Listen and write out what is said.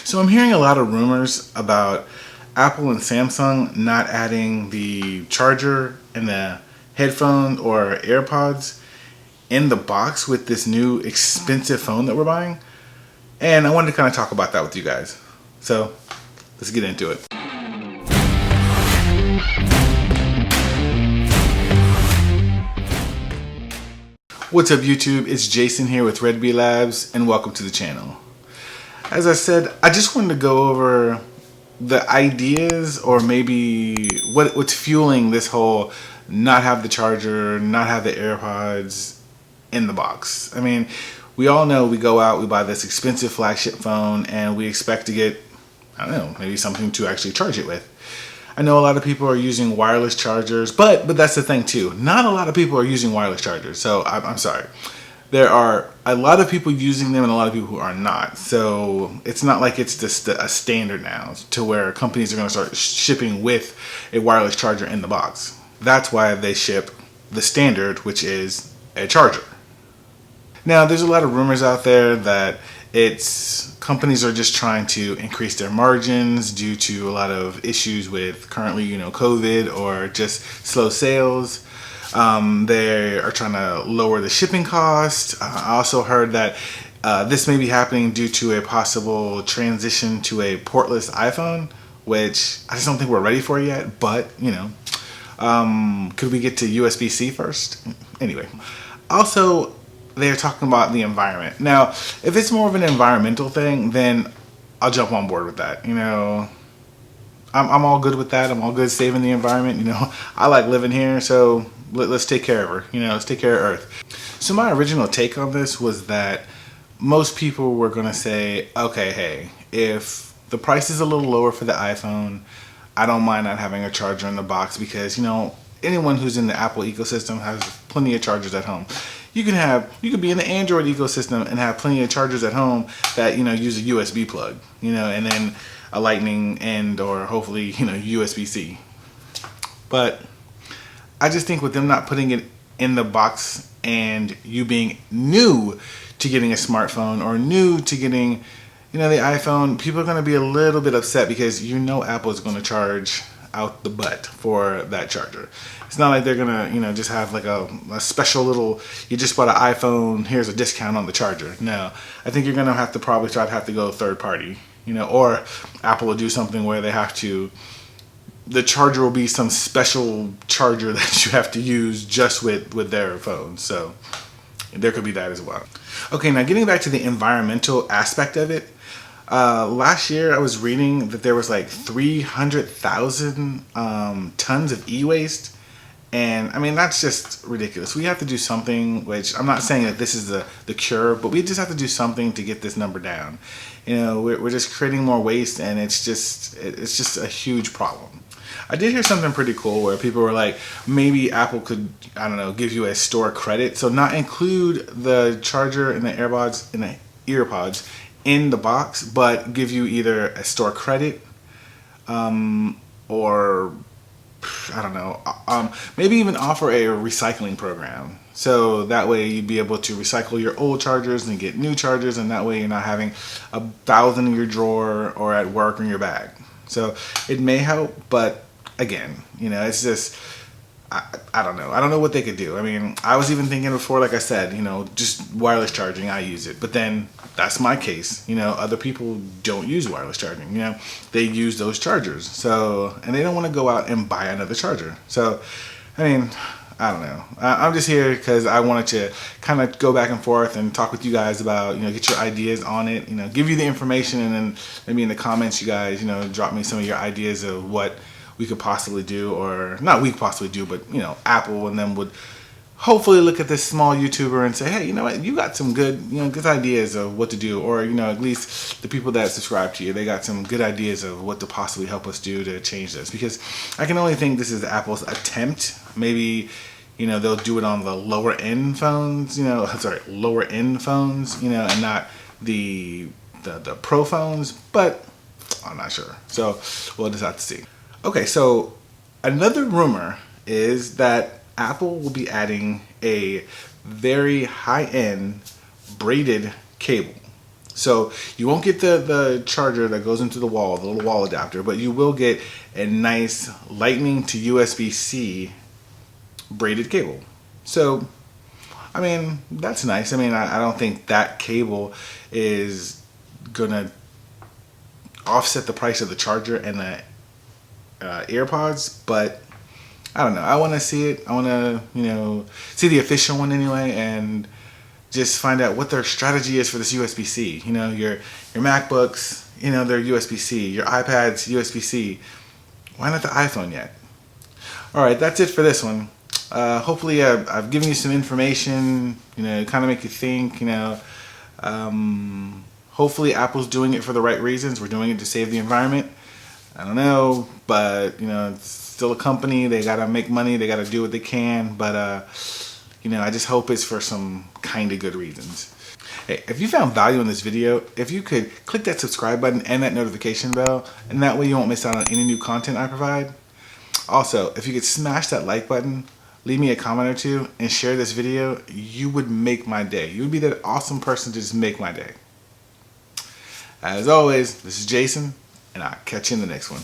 So I'm hearing a lot of rumors about Apple and Samsung not adding the charger and the headphone or AirPods in the box with this new expensive phone that we're buying. And I wanted to kind of talk about that with you guys. So let's get into it. What's up YouTube? It's Jason here with Red Bee Labs and welcome to the channel. As I said, I just wanted to go over the ideas or maybe what's fueling this whole not have the charger, not have the AirPods in the box. I mean, we all know we go out, we buy this expensive flagship phone and we expect to get, I don't know, maybe something to actually charge it with. I know a lot of people are using wireless chargers, but that's the thing too. Not a lot of people are using wireless chargers. So I'm sorry. There are a lot of people using them and a lot of people who are not. So it's not like it's just a standard now to where companies are going to start shipping with a wireless charger in the box. That's why they ship the standard, which is a charger. Now, there's a lot of rumors out there that companies are just trying to increase their margins due to a lot of issues with currently, COVID or just slow sales. They are trying to lower the shipping cost. I also heard that this may be happening due to a possible transition to a portless iPhone, which I just don't think we're ready for yet. But, could we get to USB-C first? Anyway, also, they're talking about the environment. Now, if it's more of an environmental thing, then I'll jump on board with that. I'm all good with that. I'm all good saving the environment. I like living here, so let's take care of her. Let's take care of Earth. So my original take on this was that most people were going to say, okay, hey, if the price is a little lower for the iPhone, I don't mind not having a charger in the box because, anyone who's in the Apple ecosystem has plenty of chargers at home. You could be in the Android ecosystem and have plenty of chargers at home that, use a USB plug, and then a lightning end or hopefully, USB-C. But I just think with them not putting it in the box and you being new to getting a smartphone or new to getting, the iPhone, people are going to be a little bit upset because Apple is going to charge out the butt for that charger. It's not like they're gonna, just have like a special little, you just bought an iPhone, here's a discount on the charger. No, I think you're gonna have to probably have to go third party, or Apple will do something where they have to, the charger will be some special charger that you have to use just with their phone. So there could be that as well. Okay, now getting back to the environmental aspect of it. Last year I was reading that there was like 300,000 tons of e-waste. And I mean, that's just ridiculous. We have to do something, which I'm not saying that this is the cure, but we just have to do something to get this number down. We're just creating more waste and it's just a huge problem. I did hear something pretty cool where people were like, maybe Apple could, I don't know, give you a store credit. So not include the charger and the EarPods in the box, but give you either a store credit or I don't know, maybe even offer a recycling program. So that way you'd be able to recycle your old chargers and get new chargers, and that way you're not having 1,000 in your drawer or at work or in your bag. So it may help, but again, it's just, I don't know. I don't know what they could do. I mean, I was even thinking before, like I said, just wireless charging, I use it. But then that's my case. Other people don't use wireless charging. They use those chargers. So, and they don't want to go out and buy another charger. So, I mean, I don't know. I'm just here because I wanted to kind of go back and forth and talk with you guys about, get your ideas on it, give you the information, and then maybe in the comments you guys, drop me some of your ideas of what we could possibly do, or not we could possibly do, but Apple and them would hopefully look at this small YouTuber and say, hey, you know what, you got some good good ideas of what to do, or at least the people that subscribe to you, they got some good ideas of what to possibly help us do to change this, because I can only think this is Apple's attempt. Maybe they'll do it on the lower end phones, lower end phones, and not the pro phones, but I'm not sure. So we'll just have to see. Okay, so another rumor is that Apple will be adding a very high-end braided cable. So you won't get the charger that goes into the wall, the little wall adapter, but you will get a nice Lightning to USB-C braided cable. So, I mean, that's nice. I mean, I don't think that cable is gonna offset the price of the charger and the EarPods, but I don't know. I want to see it. I want to, see the official one anyway, and just find out what their strategy is for this USB-C. Your MacBooks, they're USB-C. Your iPads, USB-C. Why not the iPhone yet? All right, that's it for this one. Hopefully, I've given you some information. Kind of make you think. Hopefully, Apple's doing it for the right reasons. We're doing it to save the environment. I don't know, but it's still a company. They gotta make money. They gotta do what they can. But I just hope it's for some kind of good reasons. Hey, if you found value in this video, if you could click that subscribe button and that notification bell, and that way you won't miss out on any new content I provide. Also, if you could smash that like button, leave me a comment or two, and share this video, you would make my day. You would be that awesome person to just make my day. As always, this is Jason, and I'll catch you in the next one.